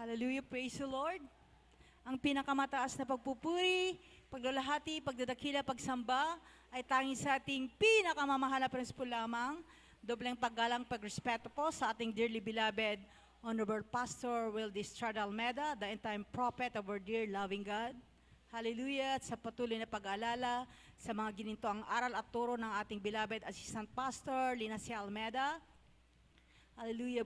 Hallelujah, praise the Lord. Ang pinakamataas na pagpupuri, paglalahati, pagdadakila, pagsamba ay tanging sa ating pinakamamahal na prinsipyo lamang. Dobleng paggalang, pagrespeto po sa ating dearly beloved Honorable Pastor Wildy Estrada Almeda, the end-time prophet of our dear loving God. Hallelujah, at sa patuloy na pag-aalala sa mga ginintoang aral at turo ng ating beloved Assistant Pastor Lina C. Almeda. Hallelujah,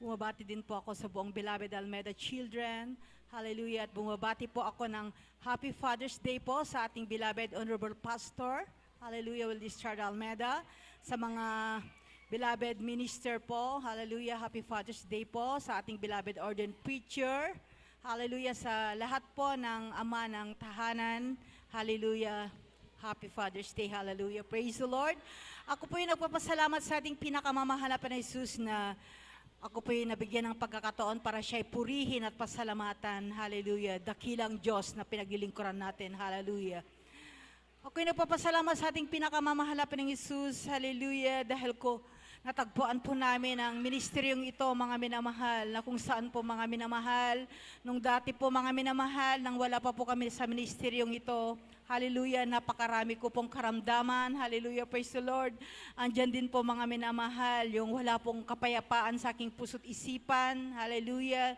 bumabati din po ako sa buong beloved Almeda children. Hallelujah, at bumabati po ako ng Happy Father's Day po sa ating beloved Honorable Pastor. Hallelujah, Wildy Estrada Almeda. Sa mga beloved minister po, hallelujah, Happy Father's Day po sa ating beloved ordained preacher. Hallelujah, sa lahat po ng ama ng tahanan. Hallelujah, Happy Father's Day, hallelujah, praise the Lord. Ako po yung nagpapasalamat sa ating pinakamamahal na Jesus na ako po yung nabigyan ng pagkakataon para siya'y purihin at pasalamatan, hallelujah, dakilang Diyos na pinaglilingkuran natin, hallelujah. Ako yung nagpapasalamat sa ating pinakamamahal na Jesus, hallelujah, dahil ko natagpuan po namin ang ministeryong ito, mga minamahal, na kung saan po mga minamahal, nung dati po mga minamahal, nang wala pa po kami sa ministeryong ito, hallelujah, napakarami ko pong karamdaman, hallelujah, praise the Lord. Andyan din po mga minamahal, yung wala pong kapayapaan sa aking puso't isipan, hallelujah.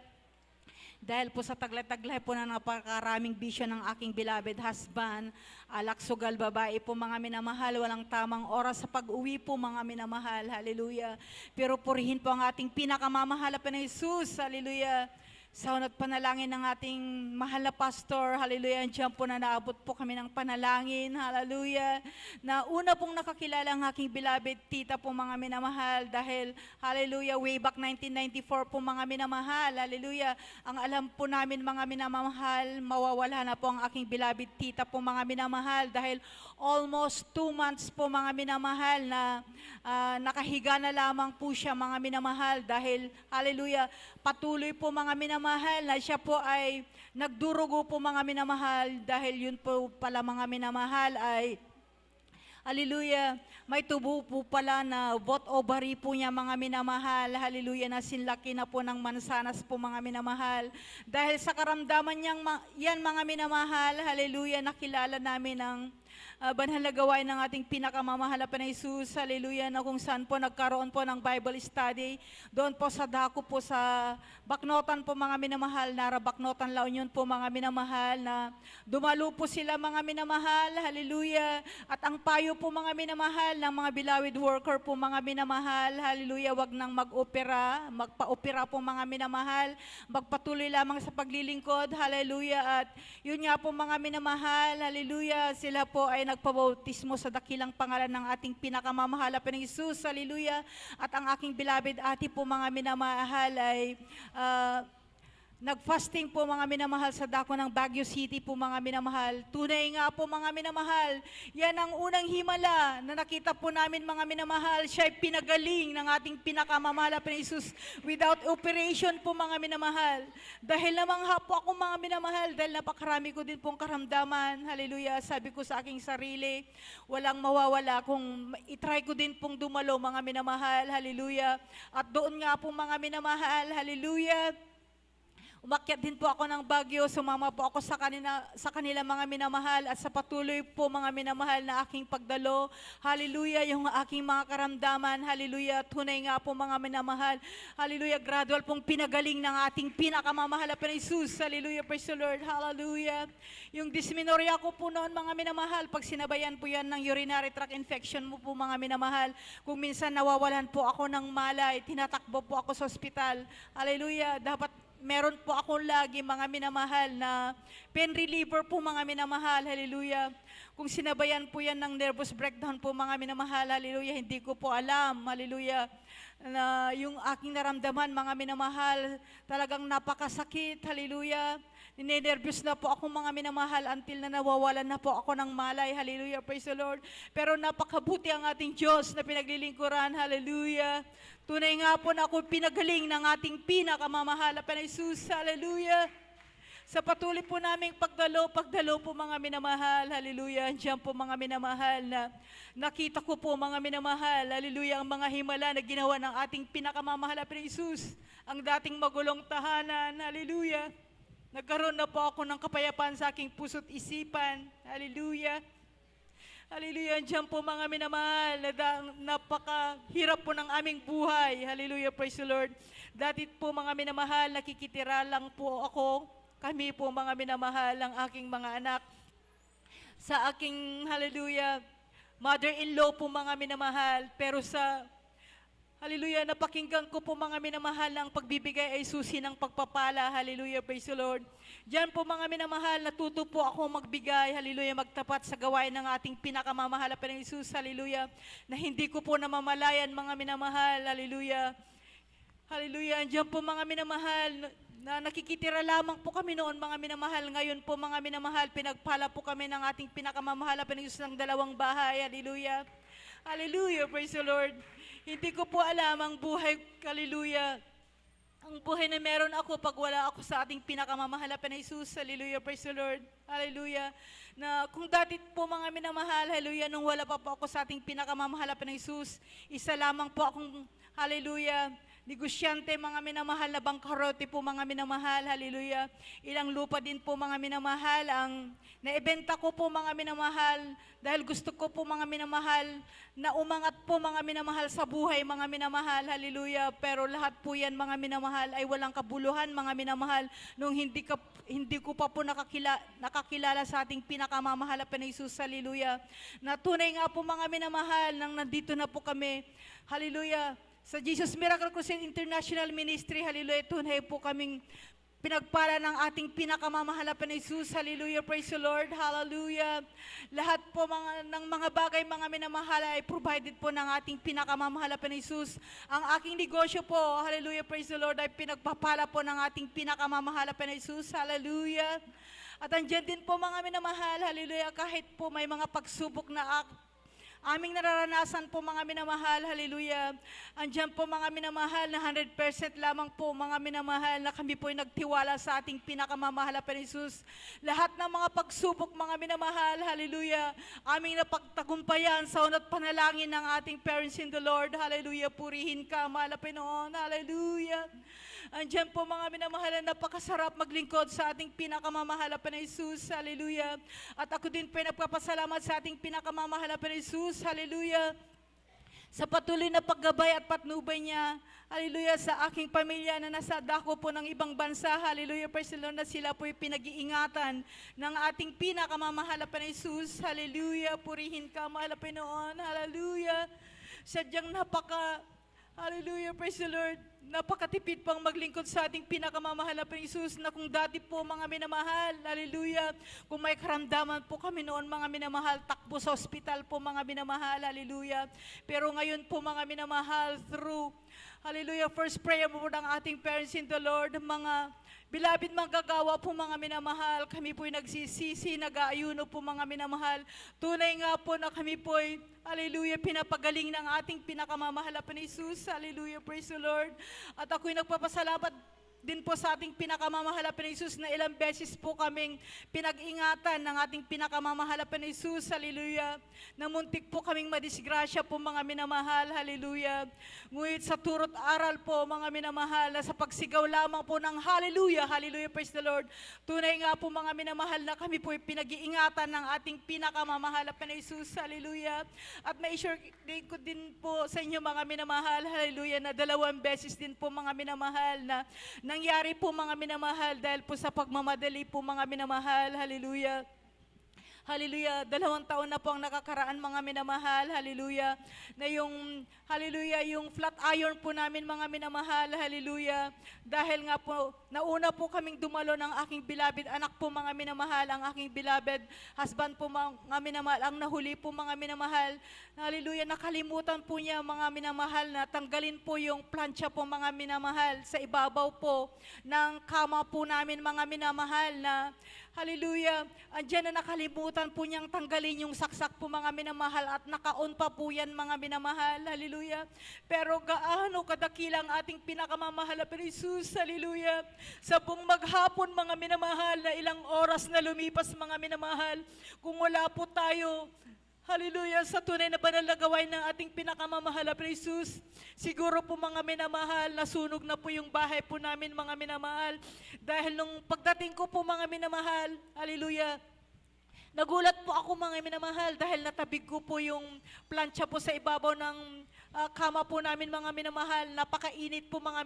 Dahil po sa taglay-taglay po na napakaraming bisyo ng aking beloved husband, alak sugal babae po mga minamahal, walang tamang oras sa pag-uwi po mga minamahal, hallelujah. Pero purihin po ang ating pinakamamahal na Jesus, hallelujah. Sa unat panalangin ng ating mahal na pastor, hallelujah, andiyan po na naabot po kami ng panalangin, hallelujah, na una pong nakakilala ang aking beloved tita po mga minamahal, dahil, hallelujah, way back 1994 po mga minamahal, hallelujah, ang alam po namin mga minamahal, mawawala na po ang aking beloved tita po mga minamahal, dahil almost 2 months po mga minamahal na nakahiga na lamang po siya mga minamahal, dahil, hallelujah, patuloy po mga minamahal, na siya po ay nagdurugo po mga minamahal, dahil yun po pala mga minamahal ay, hallelujah, may tubo po pala na bot ovary po niya mga minamahal, hallelujah, na sinlaki na po ng mansanas po mga minamahal. Dahil sa karamdaman niyang yan mga minamahal, hallelujah, nakilala namin ang banal na gawain ng ating pinakamamahal na Jesus, hallelujah, na kung saan po nagkaroon po ng Bible study, doon po sa dako po sa Baknotan po mga minamahal, Nara Baknotan, La Union po mga minamahal, na dumalo po sila mga minamahal, hallelujah, at ang payo po mga minamahal ng mga beloved worker po mga minamahal, hallelujah, wag nang mag-opera, magpa-opera po mga minamahal, magpatuloy lamang sa paglilingkod, hallelujah, at yun nga po mga minamahal, hallelujah, sila po ay nagpabautismo sa dakilang pangalan ng ating pinakamamahal na Jesus, hallelujah, at ang aking beloved ate po mga minamahal ay nag-fasting po mga minamahal sa dako ng Baguio City po mga minamahal. Tunay nga po mga minamahal, yan ang unang himala na nakita po namin mga minamahal. Siya ay pinagaling ng ating pinakamamahal na Jesus without operation po mga minamahal. Dahil namangha po ako mga minamahal, dahil napakarami ko din pong karamdaman. Hallelujah, sabi ko sa aking sarili, walang mawawala kung itry ko din pong dumalo mga minamahal. Hallelujah. At doon nga po mga minamahal, hallelujah, umakyat din po ako ng Baguio, sumama po ako sa kanila mga minamahal, at sa patuloy po mga minamahal na aking pagdalo, hallelujah, yung aking mga karamdaman, hallelujah, tunay nga po mga minamahal, hallelujah, gradual pong pinagaling ng ating pinakamamahal na Jesus, hallelujah, praise the Lord, hallelujah. Yung dysmenorrhea ko po noon mga minamahal, pag sinabayan po yan ng urinary tract infection mo po mga minamahal, kung minsan nawawalan po ako ng malay, tinatakbo po ako sa ospital, hallelujah, dapat meron po ako lagi mga minamahal na pain reliever po mga minamahal, hallelujah. Kung sinabayan po yan ng nervous breakdown po mga minamahal, hallelujah, hindi ko po alam, hallelujah, na yung aking naramdaman mga minamahal, talagang napakasakit, hallelujah. Ninenervyos na po ako mga minamahal until na nawawalan na po ako ng malay, hallelujah, praise the Lord. Pero napakabuti ang ating Diyos na pinaglilingkuran, hallelujah. Tunay nga po na ako pinagaling ng ating pinakamamahal na Jesus, hallelujah. Sa patuloy po naming pagdalo po mga minamahal, hallelujah. Andiyan po mga minamahal na nakita ko po mga minamahal, hallelujah, ang mga himala na ginawa ng ating pinakamamahal na Jesus, ang dating magulong tahanan, hallelujah. Nagkaroon na po ako ng kapayapaan sa aking puso't isipan, hallelujah. Hallelujah, andiyan po mga minamahal na napakahirap po ng aming buhay. Hallelujah, praise the Lord. Dati po mga minamahal, nakikitira lang po ako. Kami po mga minamahal, ang aking mga anak. Sa aking, hallelujah, mother-in-law po mga minamahal. Pero sa, hallelujah, napakinggan ko po mga minamahal ang pagbibigay ay susi ng pagpapala. Hallelujah, praise the Lord. Diyan po mga minamahal, natuto po ako magbigay, hallelujah, magtapat sa gawain ng ating pinakamamahal na Panginoon Jesus, hallelujah, na hindi ko po namamalayan mga minamahal, hallelujah. Hallelujah, diyan po mga minamahal, na nakikitira lamang po kami noon mga minamahal. Ngayon po mga minamahal, pinagpala po kami ng ating pinakamamahal na Panginoon Jesus ng 2 bahay, hallelujah. Hallelujah, praise the Lord. Hindi ko po alam ang buhay, hallelujah, ang buhay na meron ako pag wala ako sa ating pinakamamahal na Jesus. Hallelujah, praise the Lord. Hallelujah. Na kung dati po mga minamahal, hallelujah, nung wala pa po ako sa ating pinakamamahal na Jesus, isa lamang po akong, hallelujah, negosyante mga minamahal na bangkarote po mga minamahal, hallelujah. Ilang lupa din po mga minamahal ang naibenta ko po mga minamahal dahil gusto ko po mga minamahal na umangat po mga minamahal sa buhay mga minamahal, hallelujah. Pero lahat po yan mga minamahal ay walang kabuluhan mga minamahal nung hindi ko pa po nakakilala sa ating pinakamamahal na Jesus, hallelujah. Na tunay nga po mga minamahal nang nandito na po kami, hallelujah, sa Jesus Miracle Crusade International Ministry, hallelujah, tunay po kaming pinagpala ng ating pinakamamahal na Jesus, hallelujah, praise the Lord, hallelujah. Lahat po ng mga bagay, mga minamahal, ay provided po ng ating pinakamamahal na Jesus. Ang aking negosyo po, hallelujah, praise the Lord, ay pinagpapala po ng ating pinakamamahal na Jesus, hallelujah. At andyan din po mga minamahal, hallelujah, kahit po may mga pagsubok na aming nararanasan po mga minamahal, hallelujah. Andiyan po mga minamahal na 100% lamang po mga minamahal na kami po ay nagtiwala sa ating pinakamamahal na Jesus. Lahat ng mga pagsubok mga minamahal, hallelujah, aming napagtagumpayan sa unat panalangin ng ating parents in the Lord, hallelujah. Purihin ka, mahal na Panginoon, hallelujah. Andiyan po mga minamahal na napakasarap maglingkod sa ating pinakamamahal na Jesus, hallelujah. At ako din po ay nagpapasalamat sa ating pinakamamahal na Jesus, hallelujah, sa patuloy na paggabay at patnubay niya, hallelujah, sa aking pamilya na nasa dako po ng ibang bansa, hallelujah, praise the Lord, na sila po ay pinag-iingatan ng ating pinakamamahal na Jesus, hallelujah. Purihin ka, mahal na Panginoon, hallelujah. Sadyang hallelujah, praise the Lord, napakatipid pang maglingkod sa ating pinakamamahal na Jesus, na kung dati po mga minamahal, hallelujah, kung may karamdaman po kami noon mga minamahal, takbo sa ospital po mga minamahal, hallelujah. Pero ngayon po mga minamahal, through, hallelujah, first prayer mo ng ating parents in the Lord, mga bilabid manggagawa po mga minamahal, kami po'y nagsisisi, nag-aayuno po mga minamahal. Tunay nga po na kami po'y, hallelujah, pinapagaling ng ating pinakamamahal na Jesus, hallelujah, praise the Lord. At ako'y nagpapasalamat din po sa ating pinakamamahal na Jesus na ilang beses po kaming pinag-ingatan ng ating pinakamamahal na Jesus, hallelujah, na muntik po kaming madisgrasya po mga minamahal, hallelujah. Ngunit sa turot aral po mga minamahal, na sa pagsigaw lamang po ng hallelujah, hallelujah, praise the Lord, tunay nga po mga minamahal na kami po pinag-iingatan ng ating pinakamamahal na Jesus, hallelujah. At ma-share ko din po sa inyo mga minamahal, hallelujah, na 2 beses din po mga minamahal na nangyari po mga minamahal dahil po sa pagmamadali po mga minamahal, hallelujah. Hallelujah, 2 taon na po ang nakakaraan mga minamahal, hallelujah, na yung, hallelujah, yung flat iron po namin mga minamahal, hallelujah, dahil nga po, nauna po kaming dumalo ng aking beloved anak po mga minamahal, ang aking beloved husband po mga minamahal, ang nahuli po mga minamahal, hallelujah, nakalimutan po niya mga minamahal na tanggalin po yung plancha po mga minamahal sa ibabaw po ng kama po namin mga minamahal na, Hallelujah. Andiyan na nakalimutan po niyang tanggalin yung saksak po mga minamahal at nakaon pa po yan mga minamahal. Hallelujah. Pero gaano kadakilang ating pinakamamahal na Jesus. Hallelujah. Sa buong maghapon mga minamahal na ilang oras na lumipas mga minamahal. Kung wala po tayo, hallelujah, sa tunay na banal na gawain ng ating pinakamamahal na Jesus. Siguro po mga minamahal, nasunog na po yung bahay po namin mga minamahal. Dahil nung pagdating ko po mga minamahal, hallelujah, nagulat po ako mga minamahal dahil natabig ko po yung plancha po sa ibabaw ng kama po namin mga minamahal. Napakainit po mga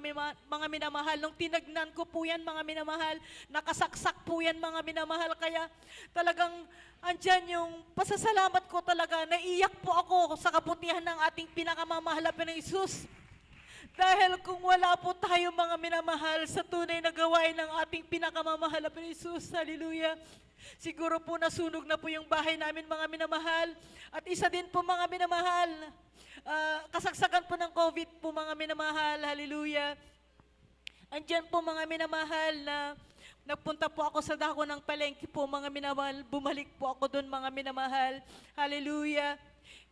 minamahal. Nung tinagnan ko po yan mga minamahal, nakasaksak po yan mga minamahal. Kaya talagang andyan yung pasasalamat ko talaga. Naiyak po ako sa kabutihan ng ating pinakamamahal na Jesus. Dahil kung wala po tayo mga minamahal sa tunay na gawain ng ating pinakamamahal na Jesus, hallelujah, siguro po nasunog na po yung bahay namin mga minamahal. At isa din po mga minamahal, kasagsagan po ng COVID po mga minamahal, hallelujah. Andyan po mga minamahal na nagpunta po ako sa dako ng palengke po mga minamahal, bumalik po ako doon mga minamahal, hallelujah.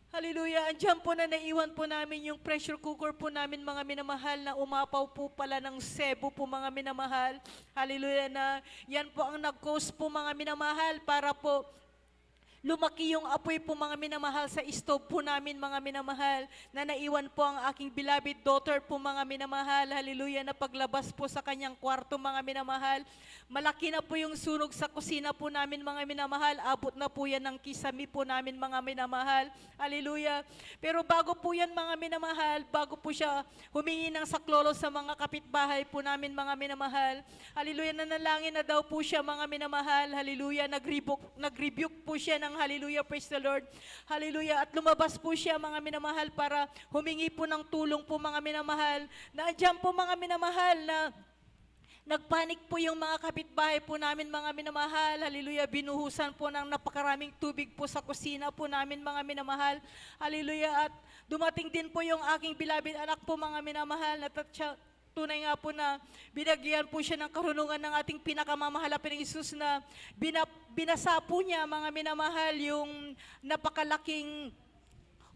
Hallelujah. Andiyan po na naiwan po namin yung pressure cooker po namin mga minamahal na umapaw po pala ng Cebu po mga minamahal. Hallelujah na yan po ang nag-cause po mga minamahal para po lumaki yung apoy po mga minamahal sa stove po namin mga minamahal na naiwan po ang aking beloved daughter po mga minamahal. Hallelujah na paglabas po sa kanyang kwarto mga minamahal. Malaki na po yung sunog sa kusina po namin mga minamahal. Abot na po yan ng kisami po namin mga minamahal. Hallelujah. Pero bago po yan mga minamahal, bago po siya humingi ng saklolo sa mga kapitbahay po namin mga minamahal. Hallelujah, nanalangin na daw po siya mga minamahal. Hallelujah, nag-rebuke po siya ng hallelujah, praise the Lord. Hallelujah, at lumabas po siya mga minamahal para humingi po ng tulong po mga minamahal. Nandiyan po mga minamahal na nagpanik po yung mga kapitbahay po namin mga minamahal. Hallelujah, binuhusan po ng napakaraming tubig po sa kusina po namin mga minamahal. Hallelujah, at dumating din po yung aking beloved anak po mga minamahal na tunay nga po na binagyan po siya ng karunungan ng ating pinakamamahal na Jesus na binasa po niya mga minamahal yung napakalaking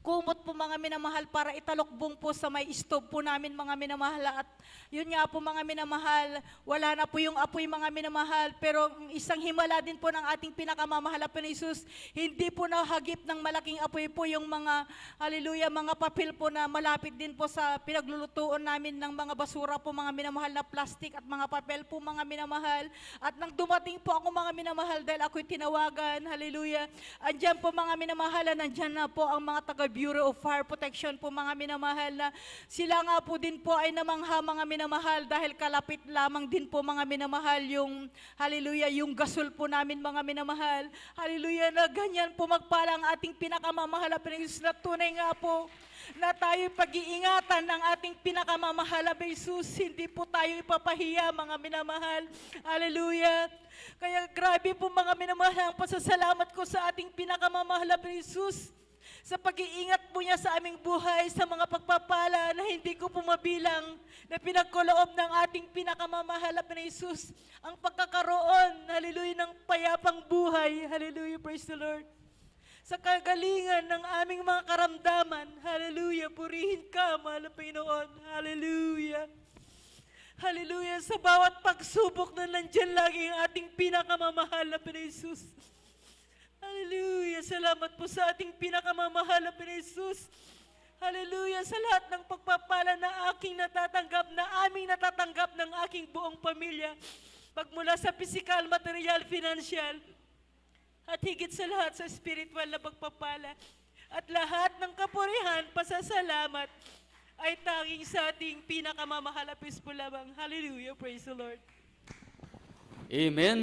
kumot po mga minamahal para italokbong po sa may stove po namin mga minamahal. At yun nga po mga minamahal, wala na po yung apoy mga minamahal, pero isang himala din po ng ating pinakamamahal na Jesus, hindi po nahagip ng malaking apoy po yung mga, hallelujah, mga papel po na malapit din po sa pinaglulutuan namin ng mga basura po mga minamahal na plastic at mga papel po mga minamahal. At nang dumating po ako mga minamahal dahil ako'y tinawagan, hallelujah, andyan po mga minamahal, nandyan na po ang mga taga Bureau of Fire Protection po mga minamahal na sila nga po din po ay namangha mga minamahal dahil kalapit lamang din po mga minamahal yung hallelujah, yung gasol po namin mga minamahal. Hallelujah, na ganyan po magpala ang ating pinakamamahal na Jesus na tunay nga po na tayo pag-iingatan ng ating pinakamamahal na Jesus. Hindi po tayo ipapahiya mga minamahal. Hallelujah. Kaya grabe po mga minamahal ang pasasalamat ko sa ating pinakamamahal na Jesus sa pag-iingat po niya sa aming buhay, sa mga pagpapala na hindi ko po mabilang, na pinagkaloob ng ating pinakamamahal na Jesus, ang pagkakaroon, hallelujah, ng payapang buhay, hallelujah, praise the Lord. Sa kagalingan ng aming mga karamdaman, hallelujah, purihin ka, mahal na Panginoon, hallelujah. Hallelujah, sa bawat pagsubok na nandyan lagi ang ating pinakamamahal na Jesus. Hallelujah, salamat po sa ating pinakamamahal na Jesus. Hallelujah, sa lahat ng pagpapala na aking natatanggap, na aming natatanggap ng aking buong pamilya. Pagmula sa physical, material, financial, at higit sa lahat sa spiritual na pagpapala. At lahat ng kapurihan, pasasalamat, ay tanging sa ating pinakamamahal na Pispul lamang. Hallelujah, praise the Lord. Amen.